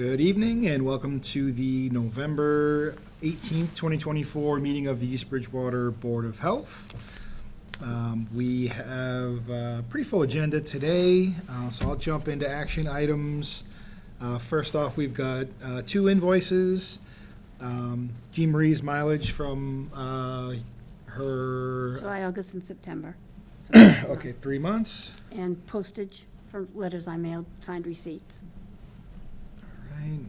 Good evening and welcome to the November 18th, 2024 meeting of the East Bridgewater Board of Health. We have a pretty full agenda today, so I'll jump into action items. First off, we've got two invoices. Jean Marie's mileage from her... July, August, and September. Okay, 3 months. And postage for letters I mailed, signed receipts. Right.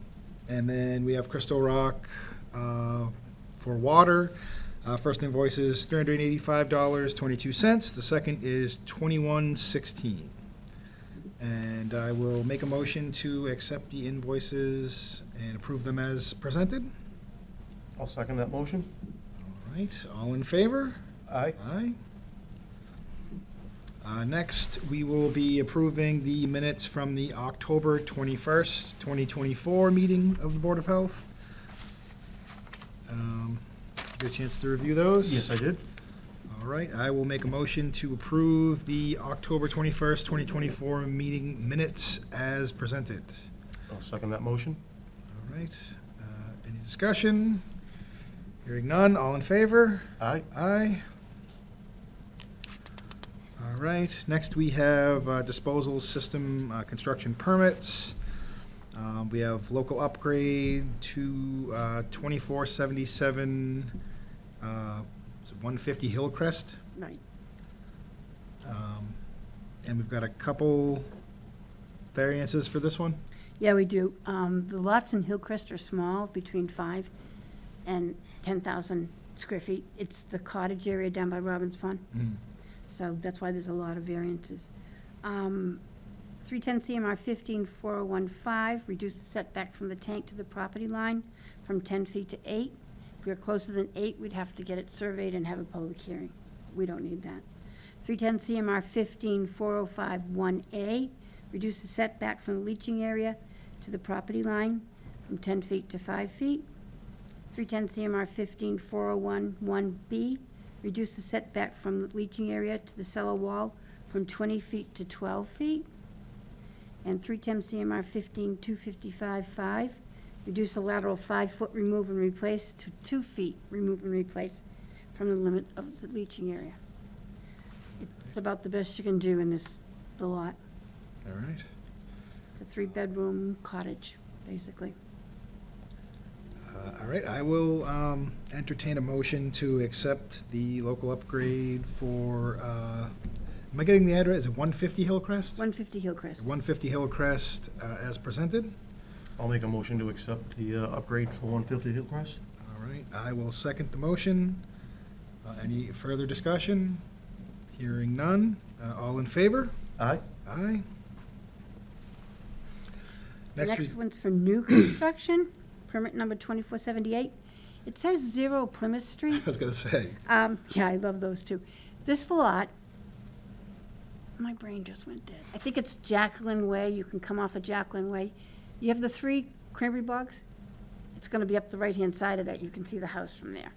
And then we have Crystal Rock for water. First invoice is $385.22. The second is $21.16. And I will make a motion to accept the invoices and approve them as presented. I'll second that motion. All right. All in favor? Aye. Aye. Next, we will be approving the minutes from the October 21st, 2024 meeting of the Board of Health. Get a chance to review those? Yes, I did. All right, I will make a motion to approve the October 21st, 2024 meeting minutes as presented. I'll second that motion. All right, any discussion? Hearing none, all in favor? Aye. Aye. All right, next we have disposal system construction permits. We have local upgrade to 2477 150 Hillcrest. Right. And we've got a couple variances for this one. Yeah, we do. The lots in Hillcrest are small, between 5 and 10,000 square feet. It's the cottage area down by Robbins Pond. So that's why there's a lot of variances. 310 CMR 154015, reduce the setback from the tank to the property line from 10 feet to 8. If we were closer than 8, we'd have to get it surveyed and have a public hearing. We don't need that. 310 CMR 15405-1A, reduce the setback from the leaching area to the property line from 10 feet to 5 feet. 310 CMR 15401-1B, reduce the setback from the leaching area to the cellar wall from 20 feet to 12 feet. And 310 CMR 15255-5, reduce the lateral 5-foot remove and replace to 2 feet remove and replace from the limit of the leaching area. It's about the best you can do in the lot. All right. It's a 3-bedroom cottage, basically. All right, I will entertain a motion to accept the local upgrade for, am I getting the address? Is it 150 Hillcrest? 150 Hillcrest. 150 Hillcrest as presented. I'll make a motion to accept the upgrade for 150 Hillcrest. All right, I will second the motion. Any further discussion? Hearing none. All in favor? Aye. Aye. The Next, next one's for new construction, permit number 2478. It says 0 Plymouth Street. I was going to say. Yeah, I love those too. This lot, my brain just went dead. I think it's Jacqueline Way. You can come off of Jacqueline Way. You have the 3 cranberry bogs. It's going to be up the right-hand side of that. You can see the house from there.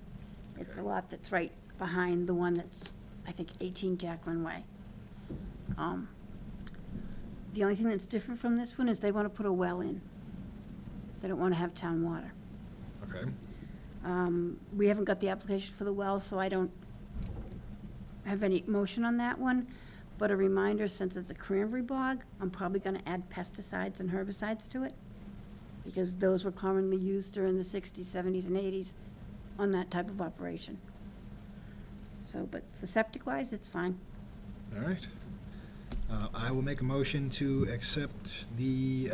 It's a lot that's right behind the one that's, I think, 18 Jacqueline Way. The only thing that's different from this one is they want to put a well in. They don't want to have town water. Okay. We haven't got the application for the well, so I don't have any motion on that one. But a reminder, since it's a cranberry bog, I'm probably going to add pesticides and herbicides to it, because those were commonly used during the 60s, 70s, and 80s on that type of operation. So, but for septic-wise, it's fine. All right. I will make a motion to accept the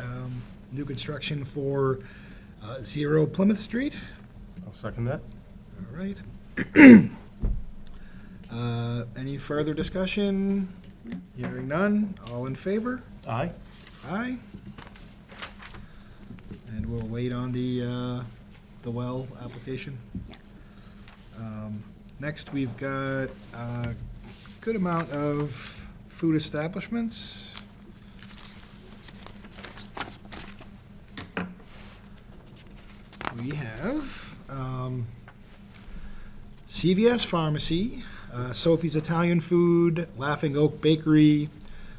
new construction for 0 Plymouth Street. I'll second that. All right. Any further discussion? Hearing none. All in favor? Aye. Aye. And we'll wait on the well application. Yeah. Next, we've got a good amount of food establishments. We have CVS Pharmacy, Sophie's Italian Food, Laughing Oak Bakery,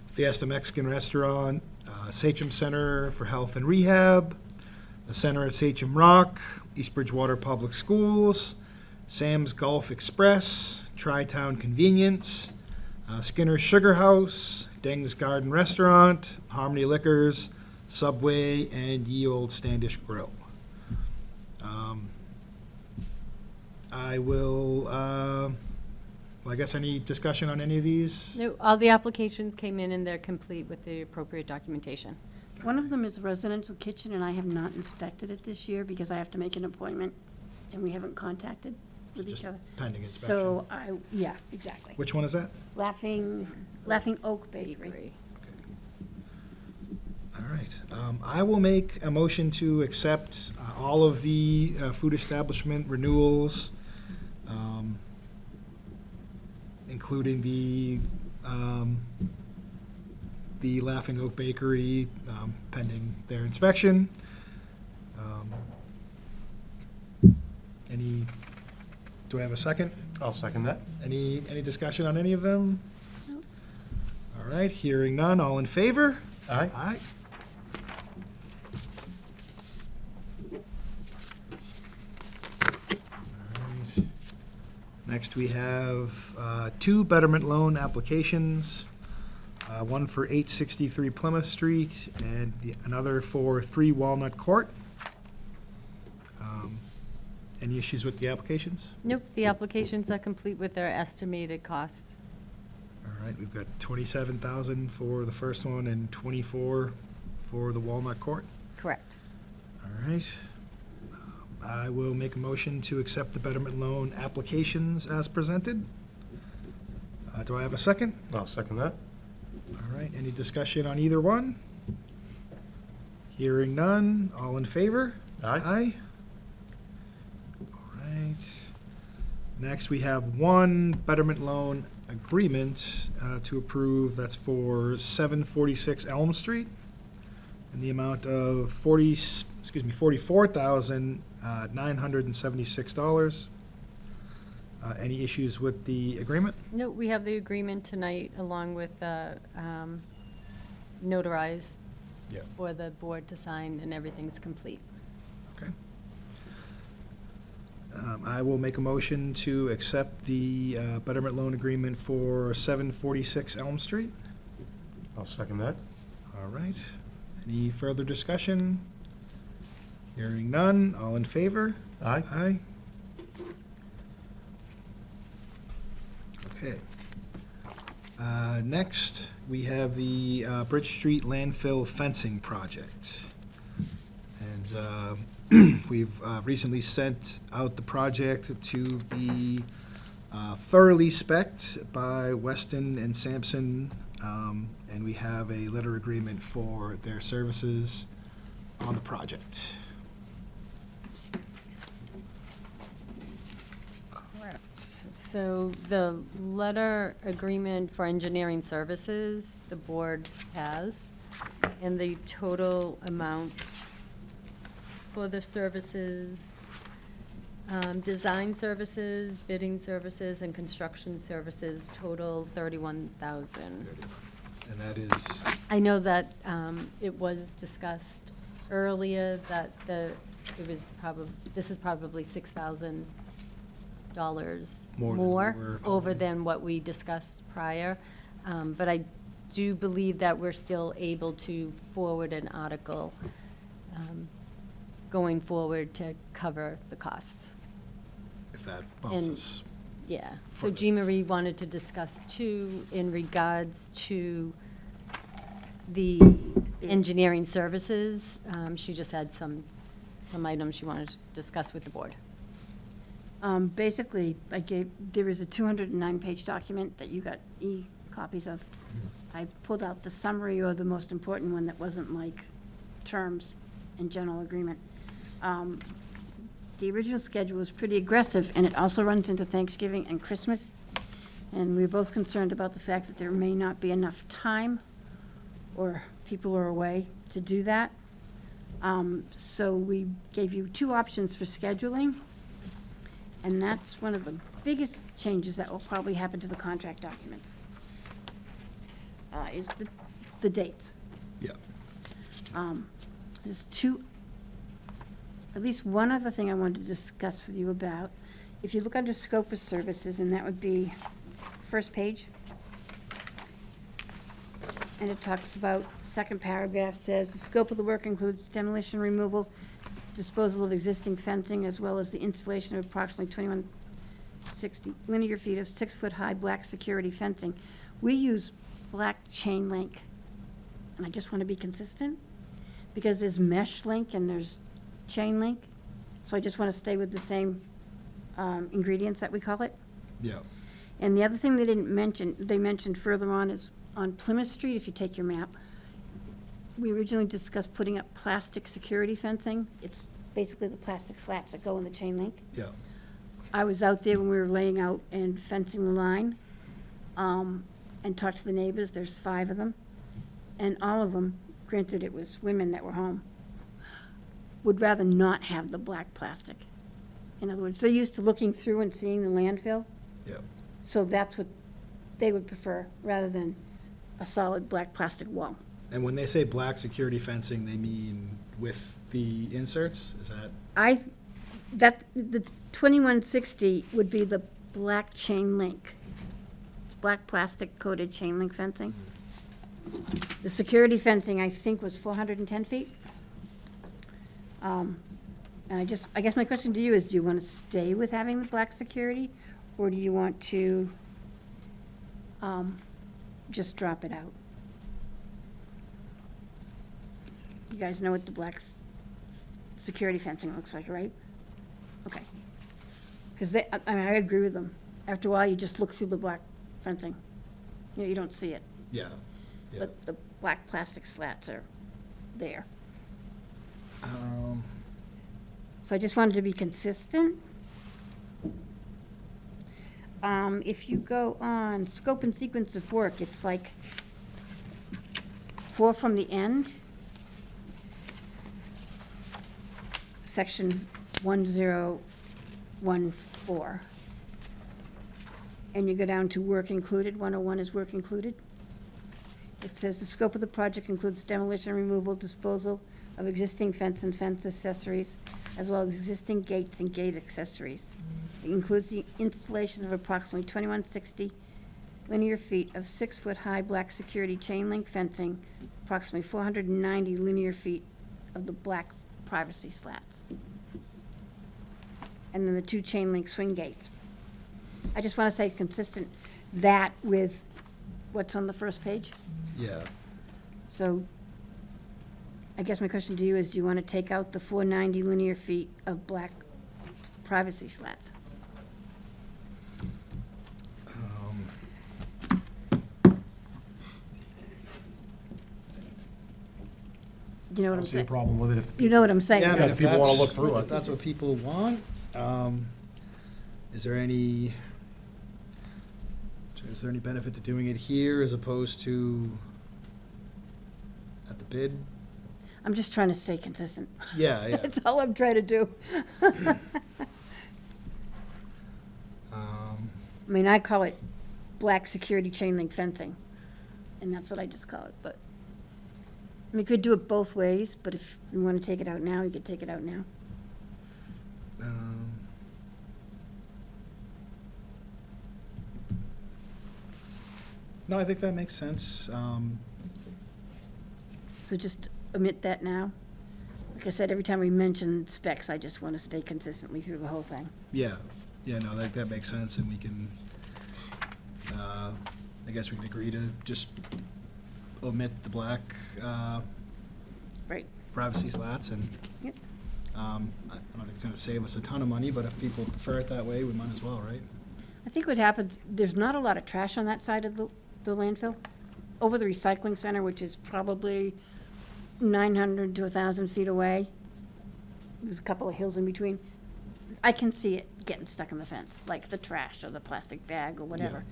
Fiesta Mexican Restaurant, Sachem Center for Health and Rehab, the Center at Sachem Rock, East Bridgewater Public Schools, Sam's Golf Express, Tri-Town Convenience, Skinner's Sugar House, Deng's Garden Restaurant, Harmony Liquors, Subway, and Ye Old Standish Grill. I will, I guess any discussion on any of these? No, all the applications came in and they're complete with the appropriate documentation. One of them is a residential kitchen, and I have not inspected it this year because I have to make an appointment, and we haven't contacted with Just each other. pending inspection. So yeah, exactly. Which one is that? Laughing Oak Bakery. All right. I will make a motion to accept all of the food establishment renewals, including the Laughing Oak Bakery, pending their inspection. Do I have a second? I'll second that. Any discussion on any of them? No. All right, hearing none, all in favor? Aye. Aye. Alright. Next, we have two betterment loan applications, one for 863 Plymouth Street and another for 3 Walnut Court. Any issues with the applications? Nope, the applications are complete with their estimated costs. All right, we've got 27,000 for the first one and 24 for the Walnut Court. Correct. All right. I will make a motion to accept the betterment loan applications as presented. Do I have a second? I'll second that. All right, any discussion on either one? Hearing none, all in favor? Aye. Aye. All right. Next, we have one betterment loan agreement to approve. That's for 746 Elm Street in the amount of $44,976. Any issues with the agreement? No, we have the agreement tonight along with notarized Yeah. for the board to sign and everything's complete. Okay. I will make a motion to accept the betterment loan agreement for 746 Elm Street. I'll second that. All right. Any further discussion? Hearing none. All in favor? Aye. Aye. Okay. Next, we have the Bridge Street landfill fencing project. And we've recently sent out the project to be thoroughly spec'd by Weston and Sampson, and we have a letter agreement for their services on the project. So the letter agreement for engineering services, the board has, and the total amount for the services, design services, bidding services, and construction services total $31,000. And that is, I know that it was discussed earlier that this is probably $6,000 More than we more were over hoping. than what we discussed prior. But I do believe that we're still able to forward an article going forward to cover the costs. if that bumps And- us. Yeah, so Further. Jean Marie wanted to discuss too, in regards to the engineering services. She just had some items she wanted to discuss with the board. Basically, there is a 209-page document that you got copies of. I pulled out the summary or the most important one that wasn't like terms and general agreement. The original schedule was pretty aggressive, and it also runs into Thanksgiving and Christmas. And we're both concerned about the fact that there may not be enough time, or people are away to do that. So we gave you two options for scheduling, and that's one of the biggest changes that will probably happen to the contract documents, is the dates. Yeah. There's two at least one other thing I wanted to discuss with you about. If you look under scope of services, and that would be first page. And it talks about, second paragraph says, the scope of the work includes demolition, removal, disposal of existing fencing, as well as the installation of approximately 2160 linear feet of 6-foot-high black security fencing. We use black chain link, and I just want to be consistent, because there's mesh link and there's chain link, so I just want to stay with the same ingredients that we call it. Yeah. And the other thing they didn't mention, they mentioned further on, is on Plymouth Street, if you take your map, we originally discussed putting up plastic security fencing. It's basically the plastic slats that go in the chain link. Yeah. I was out there when we were laying out and fencing the line, and talked to the neighbors. There's 5 of them, and all of them, granted it was women that were home, would rather not have the black plastic. In other words, they're used to looking through and seeing the landfill, Yeah. so that's what they would prefer, rather than a solid black plastic wall. And when they say black security fencing, they mean with the inserts? Is that? The 2160 would be the black chain link. It's black plastic coated chain link fencing. The security fencing, I think, was 410 feet. And I guess my question to you is, do you want to stay with having the black security, or do you want to just drop it out? You guys know what the black security fencing looks like, right? Okay. Because I mean, I agree with them. After a while, you just look through the black fencing. You know, you don't see it. Yeah. Yeah. But the black plastic slats are there. So I just wanted to be consistent. If you go on scope and sequence of work, it's like 4 from the end. Section 1014. And you go down to work included, 101 is work included. It says the scope of the project includes demolition, removal, disposal of existing fence and fence accessories, as well as existing gates and gate accessories. It includes the installation of approximately 2160 linear feet of 6-foot-high black security chain link fencing, approximately 490 linear feet of the black privacy slats, and then the 2 chain link swing gates. I just want to say consistent that with what's on the first page. Yeah. So I guess my question to you is, do you want to take out the 490 linear feet of black privacy slats? Do you know I what I'm don't see a saying? problem with it if. You know what I'm saying? Yeah, right? but if if people wanna that's- look through it. If that's what people want, is there any benefit to doing it here as opposed to at the bid? I'm just trying to stay consistent. Yeah, yeah. That's all I'm trying to do. I mean, I call it black security chain link fencing, and that's what I just call it, but, I mean, you could do it both ways, but if you want to take it out now, you could take it out now. No, I think that makes sense. So just omit that now. Like I said, every time we mention specs, I just want to stay consistently through the whole thing. Yeah, yeah, no, that makes sense, and we can, I guess we can agree to just omit the black Right. privacy slats, and Yep. I don't think it's gonna save us a ton of money, but if people prefer it that way, we might as well, right? I think what happens, there's not a lot of trash on that side of the landfill. Over the recycling center, which is probably 900 to 1,000 feet away, there's a couple of hills in between, I can see it getting stuck in the fence, like the trash or the plastic bag or whatever.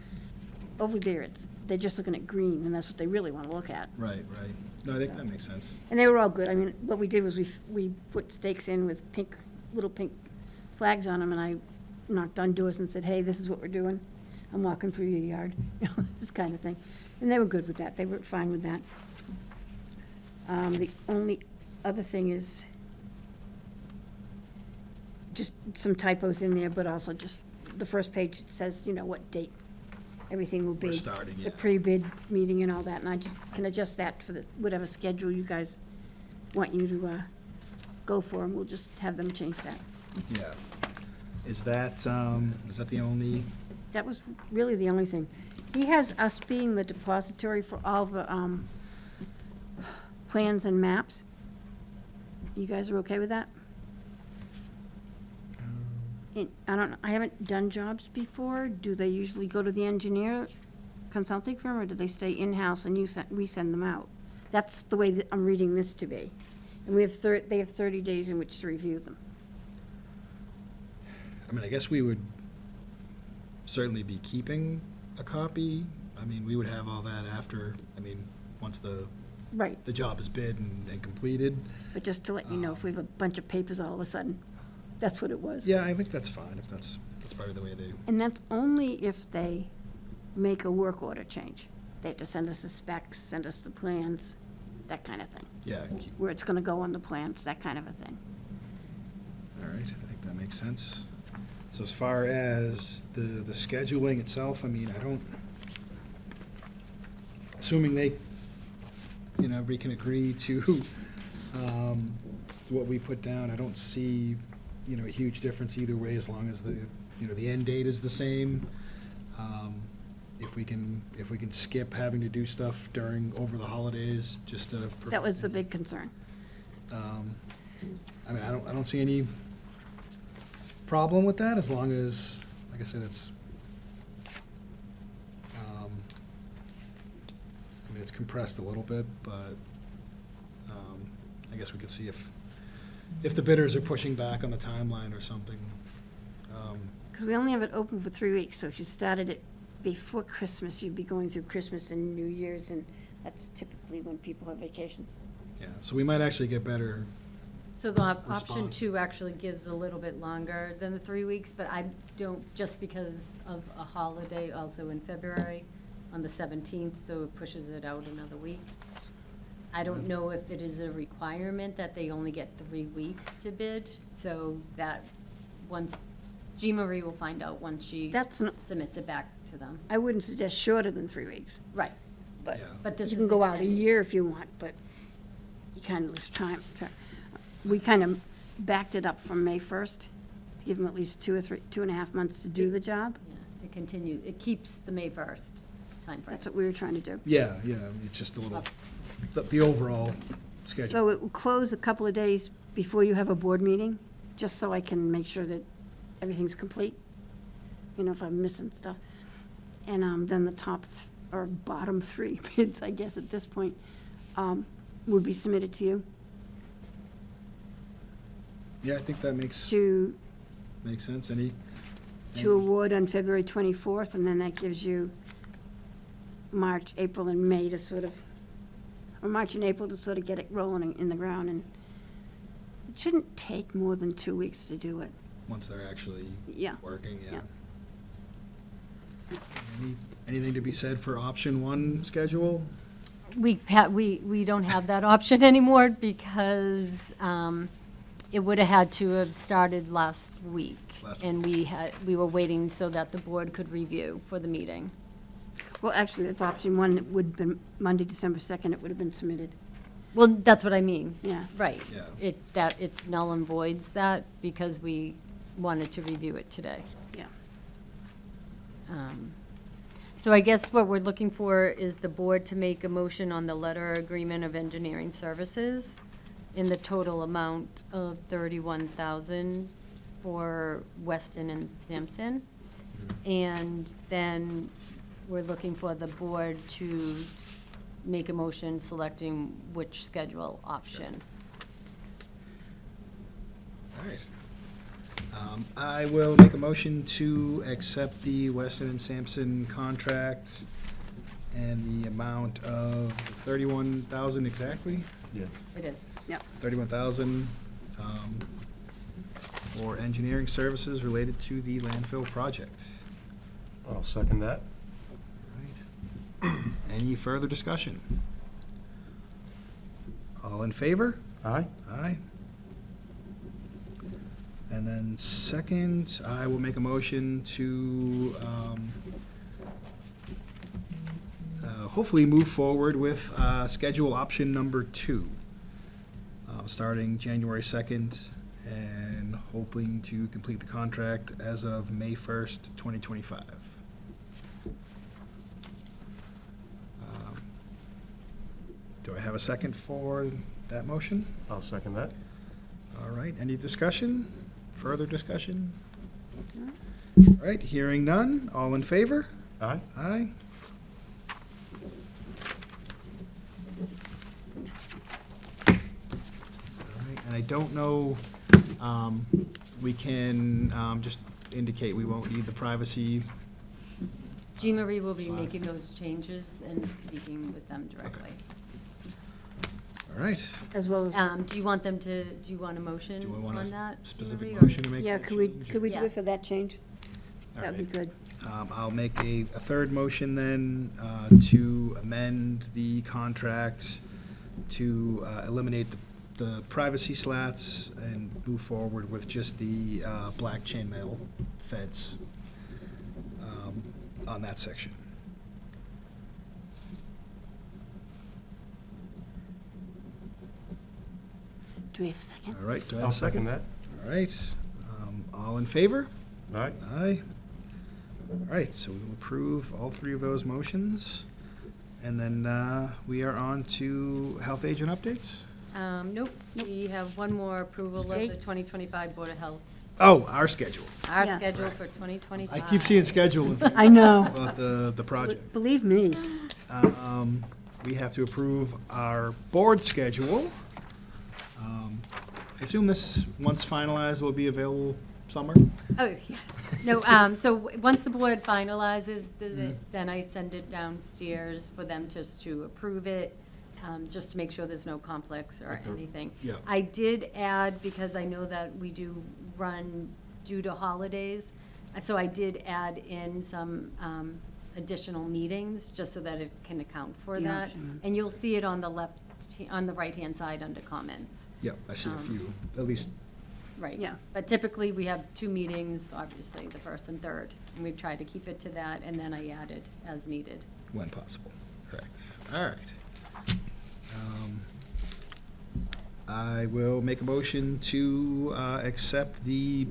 Over there, they're just looking at green, and that's what they really want to look at. Right, right. No, I think that makes sense. And they were all good. I mean, what we did was we put stakes in with little pink flags on them, and I knocked on doors and said, hey, this is what we're doing. I'm walking through your yard, you know, this kind of thing. And they were good with that. They were fine with that. The only other thing is, just some typos in there, but also just the first page says, what date everything will be. We're starting, yeah. The pre-bid meeting and all that, and I just can adjust that for whatever schedule you guys want you to go for, and we'll just have them change that. Yeah. Is that the only, That was really the only thing. He has us being the depository for all the plans and maps. You guys are okay with that? I don't know, I haven't done jobs before. Do they usually go to the engineer consulting firm, or do they stay in-house and we send them out? That's the way that I'm reading this to be. And they have 30 days in which to review them. I mean, I guess we would certainly be keeping a copy. I mean, we would have all that after, once the Right, job is bid and completed. but just to let you know, if we have a bunch of papers all of a sudden, that's what it was. Yeah, I think that's fine, if that's probably the way they, And that's only if they make a work order change. They have to send us the specs, send us the plans, that kind of thing. yeah, Where it's gonna go on the plans, that kind of a thing. all right, I think that makes sense. So as far as the scheduling itself, I don't, assuming they, we can agree to what we put down, I don't see, a huge difference either way, as long as the end date is the same. If we can skip having to do stuff over the holidays, just to. That was the big concern. I don't see any problem with that, as long as, like I said, it's, it's compressed a little bit, but I guess we could see if the bidders are pushing back on the timeline or something. Because we only have it open for 3 weeks, so if you started it before Christmas, you'd be going through Christmas and New Year's, and that's typically when people have vacations. Yeah, so we might actually get better. So the option Response. 2 actually gives a little bit longer than the 3 weeks, but I don't, just because of a holiday also in February on the 17th, so it pushes it out another week. I don't know if it is a requirement that they only get 3 weeks to bid, so that once, Jean Marie will find out once she That's not, submits it back to them. I wouldn't suggest shorter than 3 weeks, Right, but Yeah. but this you is can go out a extended. year if you want, but you kind of lose time. We kind of backed it up from May 1st to give them at least 2.5 months to do the job. Yeah, it continues, it keeps the May 1st timeframe. That's what we were trying to do. Yeah, it's just a little, the overall schedule. So it will close a couple of days before you have a board meeting, just so I can make sure that everything's complete, if I'm missing stuff. And then the top or bottom 3 bids, I guess, at this point, would be submitted to you Yeah, I think that makes to sense. award on February 24th, and then that gives you March, April, and May to sort of, or March and April to sort of get it rolling in the ground. And it shouldn't take more than 2 weeks to do it. Once they're actually Yeah. working, yeah. Yeah. Anything to be said for option 1 schedule? We don't have that option anymore because it would have had to have started last week. And we were waiting so that the board could review for the meeting. Well, actually, that's option 1. It would have been Monday, December 2nd, it would have been submitted. Well, that's what I mean. Yeah. Right. Yeah. It's null and voids that because we wanted to review it today. Yeah. So I guess what we're looking for is the board to make a motion on the letter agreement of engineering services in the total amount of $31,000 for Weston and Sampson. And then we're looking for the board to make a motion selecting which schedule option. All right. I will make a motion to accept the Weston and Sampson contract and the amount of 31,000 exactly, Yeah. It is. Yep. 31,000 for engineering services related to the landfill project. I'll second that. All right. Any further discussion? All in favor? Aye? Aye. And then second, I will make a motion to hopefully move forward with schedule option number 2, starting January 2nd, and hoping to complete the contract as of May 1st, 2025. Do I have a second for that motion? I'll second that. All right, any discussion? Further discussion? All right, hearing none, all in favor? Aye. Aye. All right, and I don't know, we can just indicate we won't need the privacy. Jean Marie will be Size. making those changes and speaking with them directly. All right. As well as, Do you want them to, do you want a motion Do we on want that? a specific Jean Marie, or- motion to make yeah, that could we change, do or- Yeah. it for that change? All That'd be right. good. I'll make a third motion then to amend the contract to eliminate the privacy slats and move forward with just the black chainmail fence on that section. Do we have a second? All right, do I have I'll a second? second that. All right, all in favor? Aye. Aye. All right, so we will approve all 3 of those motions. And then we are on to health agent updates. Nope, we have one more approval of the Dates. 2025 Board of Health. Oh, our schedule. Our Yeah. schedule for 2025. I keep seeing schedule I know. about the project. Believe me. We have to approve our board schedule. I assume this, once finalized, will be available summer? Oh, yeah. No, so once the board finalizes, then I send it downstairs for them just to approve it, just to make sure there's no conflicts or anything. Yeah. I did add, because I know that we do run due to holidays, so I did add in some additional meetings, just so that it can account for The that. option. And you'll see it on the on the right-hand side under comments. Yep, I see a few, at least, Right. Yeah. But typically, we have 2 meetings, obviously, the first and third, and we've tried to keep it to that, and then I added as needed. when possible. Correct. All right. I will make a motion to accept the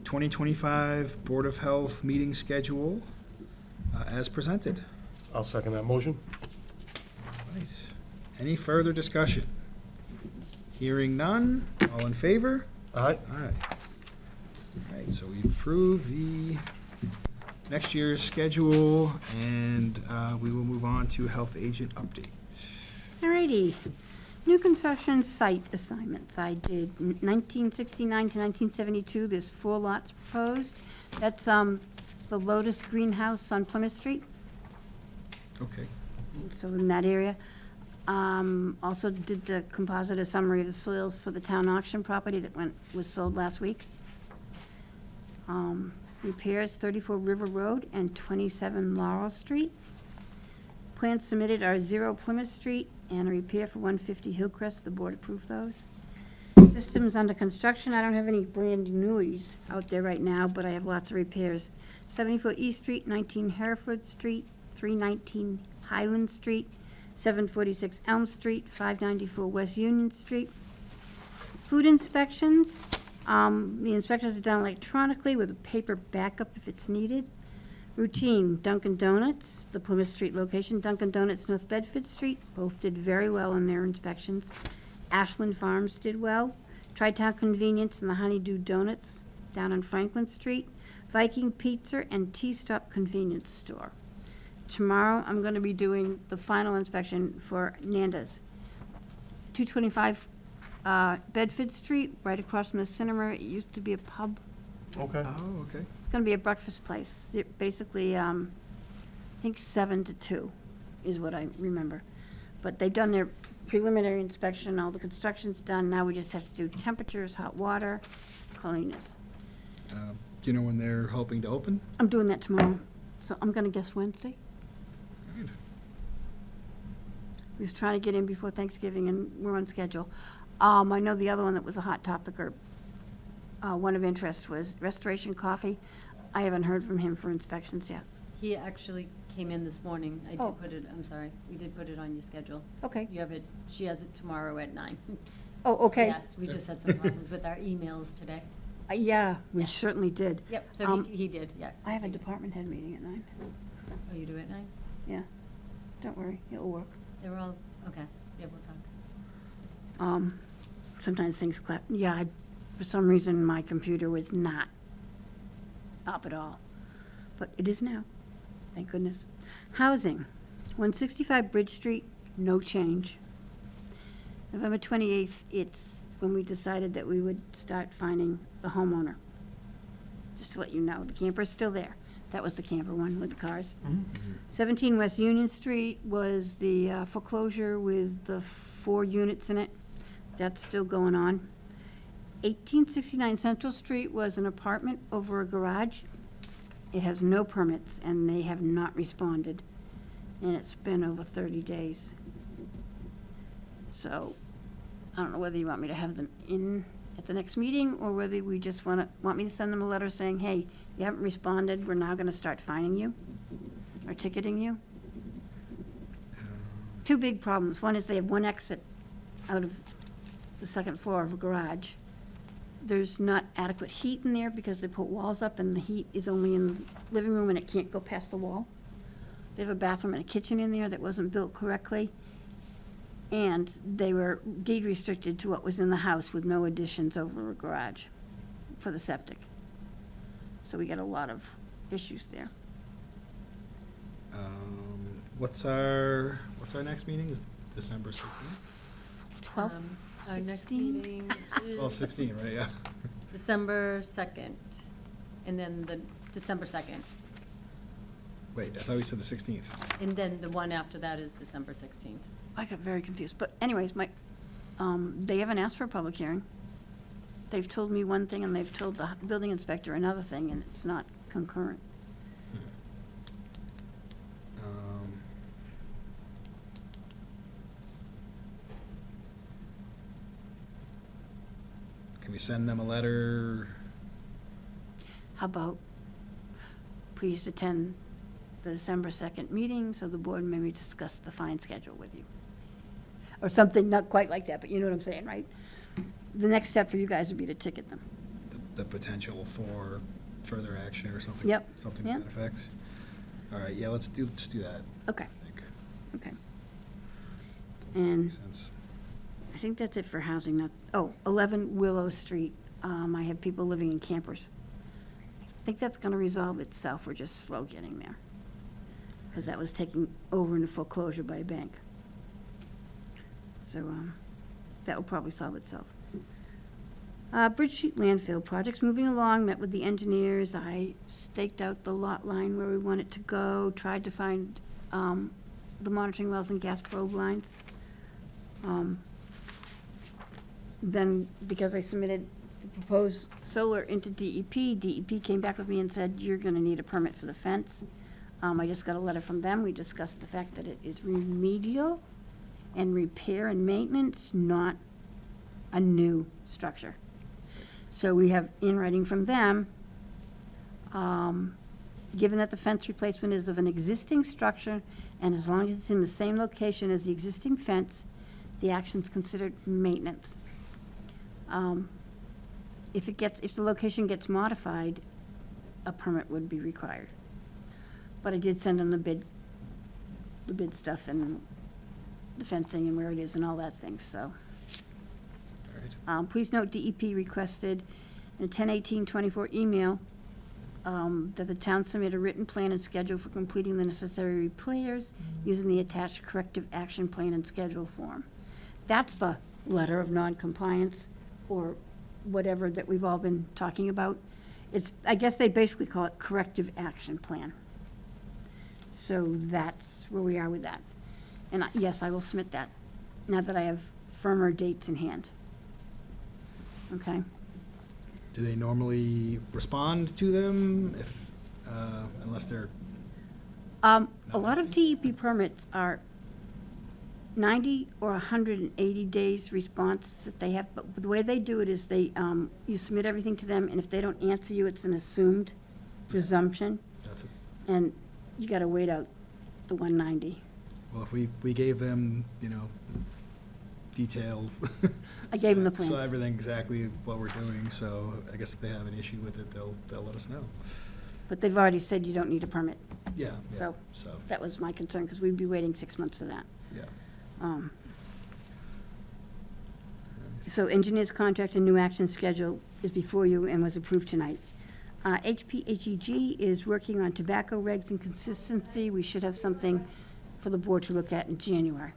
2025 Board of Health meeting schedule as presented. I'll second that motion. Right. Any further discussion? Hearing none, all in favor? Aye. Aye. All right, so we approve the next year's schedule, and we will move on to health agent update. Alrighty. New construction site assignments. I did 1969 to 1972. There's 4 lots proposed. That's the Lotus Greenhouse on Plymouth Street, Okay. so in that area. Also did the composite, a summary of the soils for the town auction property that was sold last week. Repairs 34 River Road and 27 Laurel Street. Plans submitted are 0 Plymouth Street and a repair for 150 Hillcrest. The board approved those. Systems under construction. I don't have any brand newies out there right now, but I have lots of repairs. 74 East Street, 19 Hereford Street, 319 Highland Street, 746 Elm Street, 594 West Union Street. Food inspections. The inspections are done electronically with a paper backup if it's needed. Routine, Dunkin' Donuts, the Plymouth Street location, Dunkin' Donuts, North Bedford Street, both did very well in their inspections. Ashland Farms did well. Tri-Town Convenience and the Honeydew Donuts down on Franklin Street. Viking Pizza and T-Stop Convenience Store. Tomorrow, I'm going to be doing the final inspection for Nanda's. 225 Bedford Street, right across from the cinema. It used to be a pub. Okay. Oh, okay. It's going to be a breakfast place. Basically, I think 7 to 2 is what I remember. But they've done their preliminary inspection, all the construction's done. Now we just have to do temperatures, hot water, cleanliness. Do you know when they're hoping to open? I'm doing that tomorrow, so I'm going to guess Wednesday. Good. We was trying to get in before Thanksgiving, and we're on schedule. I know the other one that was a hot topic are one of interest was Restoration Coffee. I haven't heard from him for inspections yet. He actually came in this morning. I Oh. did put it, I'm sorry, we did put it on your schedule. Okay. You have it, she has it tomorrow at 9. Oh, okay. Yeah, we just had some problems with our emails today. Yeah, we Yeah. certainly did. Yep, so Um, he did, yeah. I have a department head meeting at 9. Oh, you do it at 9? Yeah. Don't worry, it'll work. They were all, okay, yeah, we'll talk. Sometimes things clap. Yeah, for some reason, my computer was not up at all. But it is now, thank goodness. Housing, 165 Bridge Street, no change. November 28th, it's when we decided that we would start finding the homeowner. Just to let you know, the camper's still there. That was the camper one with the cars. 17 West Union Street was the foreclosure with the 4 units in it. That's still going on. 1869 Central Street was an apartment over a garage. It has no permits, and they have not responded. And it's been over 30 days. So, I don't know whether you want me to have them in at the next meeting, or whether we just want me to send them a letter saying, hey, you haven't responded, we're now gonna start fining you, or ticketing you. 2 big problems. One is they have 1 exit out of the 2nd floor of a garage. There's not adequate heat in there because they put walls up and the heat is only in the living room and it can't go past the wall. They have a bathroom and a kitchen in there that wasn't built correctly. And they were deed restricted to what was in the house with no additions over a garage for the septic. So we got a lot of issues there. What's our next meeting? Is December 16th? 12, Our next 16? meeting Well, is 16, right, yeah. December 2nd, and then the December 2nd. Wait, I thought we said the 16th. And then the one after that is December 16th. I got very confused. But anyways, they haven't asked for a public hearing. They've told me one thing and they've told the building inspector another thing, and it's not concurrent. Can we send them a letter? How about, please attend the December 2nd meeting so the board may discuss the fine schedule with you? Or something, not quite like that, but you know what I'm saying, right? The next step for you guys would be to ticket them. The potential for further action or something? Yep, Something to yep. that effect? All right, yeah, let's do that, Okay, I think. okay. And Makes sense. I think that's it for housing. 11 Willow Street. I have people living in campers. I think that's going to resolve itself. We're just slow getting there. Because that was taken over into foreclosure by a bank. So that will probably solve itself. Bridge Street landfill project's moving along, met with the engineers. I staked out the lot line where we want it to go, tried to find the monitoring wells and gas probe lines. Then, because I submitted the proposed solar into DEP came back with me and said, you're gonna need a permit for the fence. I just got a letter from them. We discussed the fact that it is remedial and repair and maintenance, not a new structure. So we have in writing from them, given that the fence replacement is of an existing structure, and as long as it's in the same location as the existing fence, the action's considered maintenance. If the location gets modified, a permit would be required. But I did send them the bid stuff and the fencing and where it is and all that thing, so. All right. Please note DEP requested in a 10/18/24 email that the town submit a written plan and schedule for completing the necessary repairs using the attached corrective action plan and schedule form. That's the letter of non-compliance or whatever that we've all been talking about. I guess they basically call it corrective action plan. So that's where we are with that. And yes, I will submit that, now that I have firmer dates in hand. Okay? Do they normally respond to them if, unless they're, A lot of DEP permits are 90 or 180 days response that they have, but the way they do it is they, you submit everything to them, and if they don't answer you, it's an assumed presumption, That's it. and you gotta wait out the 190. Well, if we gave them, details. I gave them the So plans. everything exactly what we're doing, so I guess if they have an issue with it, they'll let us know. But they've already said you don't need a permit. Yeah, So- so, That was my concern, because we'd be waiting 6 months for that. yeah. So engineer's contract and new action schedule is before you and was approved tonight. HPHEG is working on tobacco regs and consistency. We should have something for the board to look at in January.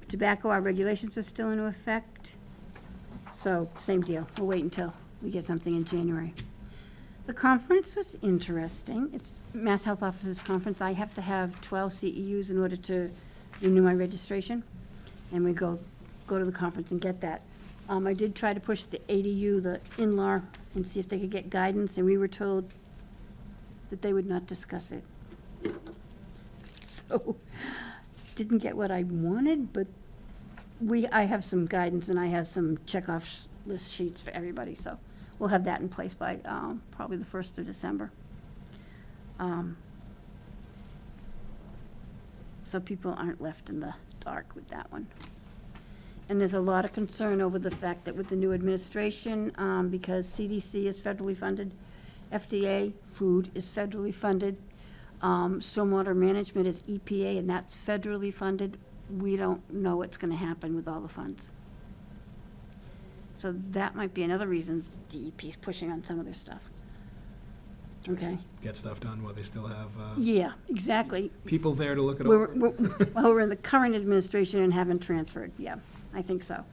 Tobacco, our regulations are still in effect, so same deal. We'll wait until we get something in January. The conference was interesting. It's Mass Health Officers Conference. I have to have 12 CEUs in order to renew my registration, and we go to the conference and get that. I did try to push the ADU, the in-law, and see if they could get guidance, and we were told that they would not discuss it. So, didn't get what I wanted, but I have some guidance, and I have some checkoff list sheets for everybody, so we'll have that in place by probably the 1st of December. So people aren't left in the dark with that one. And there's a lot of concern over the fact that with the new administration, because CDC is federally funded, FDA, food is federally funded, stormwater management is EPA, and that's federally funded, we don't know what's gonna happen with all the funds. So that might be another reason DEP is pushing on some of their stuff. Okay? Get stuff done while they still have Yeah, exactly. people there to look it We're, over. well, we're in the current administration and haven't transferred, yeah, I think so.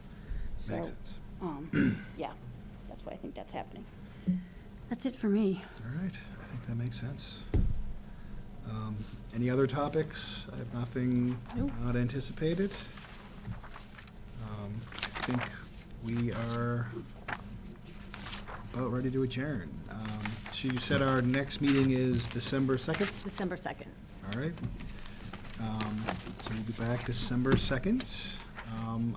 So, Makes sense. yeah, that's why I think that's happening. That's it for me. All right, I think that makes sense. Any other topics? I have nothing Nope. not anticipated. I think we are about ready to adjourn. So you said our next meeting is December 2nd? December 2nd. All right. So we'll be back December 2nd.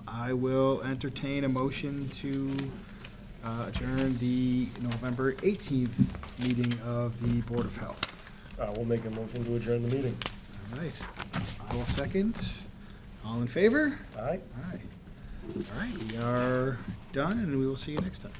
I will entertain a motion to adjourn the November 18th meeting of the Board of Health. We'll make a motion to adjourn the meeting. All right. I will second. All in favor? Aye? Aye. All right, we are done, and we will see you next time.